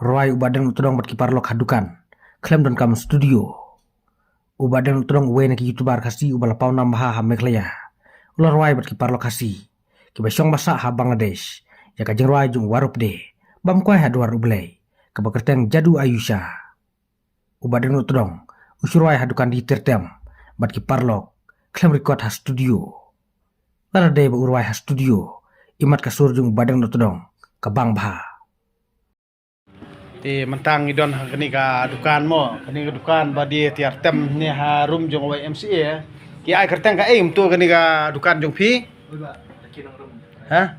Roy ubadang utodong bat kiparlok hadukan. Klaim dan kam studio. Ubadang utodong uwe na ki youtuber kasi ubala pau nambaha ha meklaya. Ular Roy bat kiparlok kasi. Kibasyong basa ha Bangladesh. Ya kajeng Roy jung warup de. Bam kwai ha duar ublay. Kabakerteng jadu Ayusha. Ubadang utodong. Usur Roy hadukan di tertem. Bat kiparlok. Klaim record ha studio. Lara de ba urway ha studio. Imat kasur jung ubadang utodong. Kabang baha. Ti mentang idon kini ka dukan mo kini ka dukan badi tiar tem ni harum jong YMCA ki ai kerteng ka aim tu kini ka dukan jong pi ha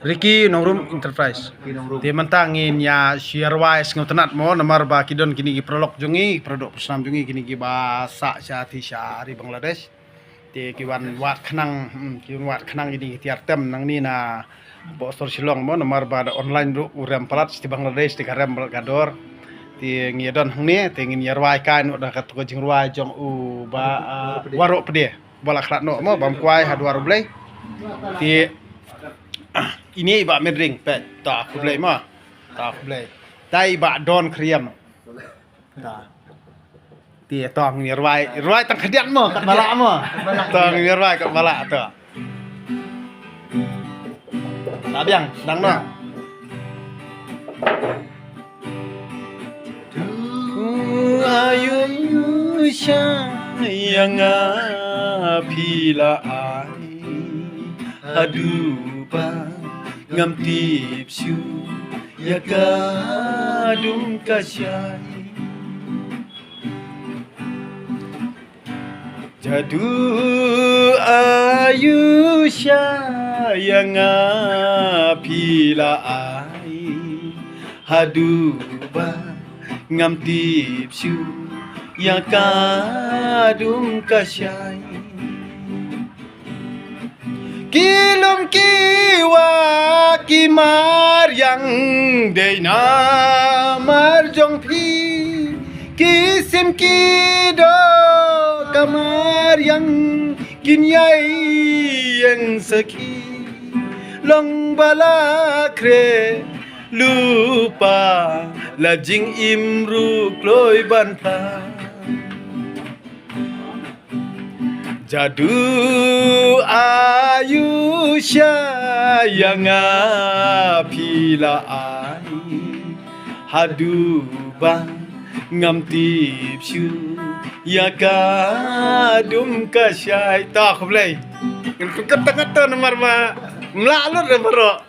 Ricky Nongrum Enterprise ti mentang in ya share wise ngotenat mo nomor ba kidon kini ki prolog jongi produk pesam jongi kini ki bahasa syati syari Bangladesh ti kiwan wat khnang kiwan wat khnang ini tiar tem nang ni na Bostor Silong mo nomor pada online ru urem palat di Bangladesh di karem gador ti ngidon hangni ti ngin yarwai kan udah kat ko jing ruai jong u ba warok pede bola klat no mo bam kwai ha duar blai ti ini ba medring pe ta ku blai mo ta ku blai tai ba don kriam ta ti tong yarwai tang khadian mo kat bala mo tong yarwai kat bala to Tabiang, sedang no. Ayusha yang apila ai aduba ngam tipsu ya kadung kasyai jadu Ayusha yang apila ai haduba ngam tipsu yang kadung kasyai kilum kiwa kimar yang deina marjong pi kisim kido kamar yang kinyai yang seki long bala kre lupa lajing imru kloi banta jadu Ayusha yang apila ai haduba ngam tipsu ya kadum kasyai tak boleh ngkat nomor ma melalur bro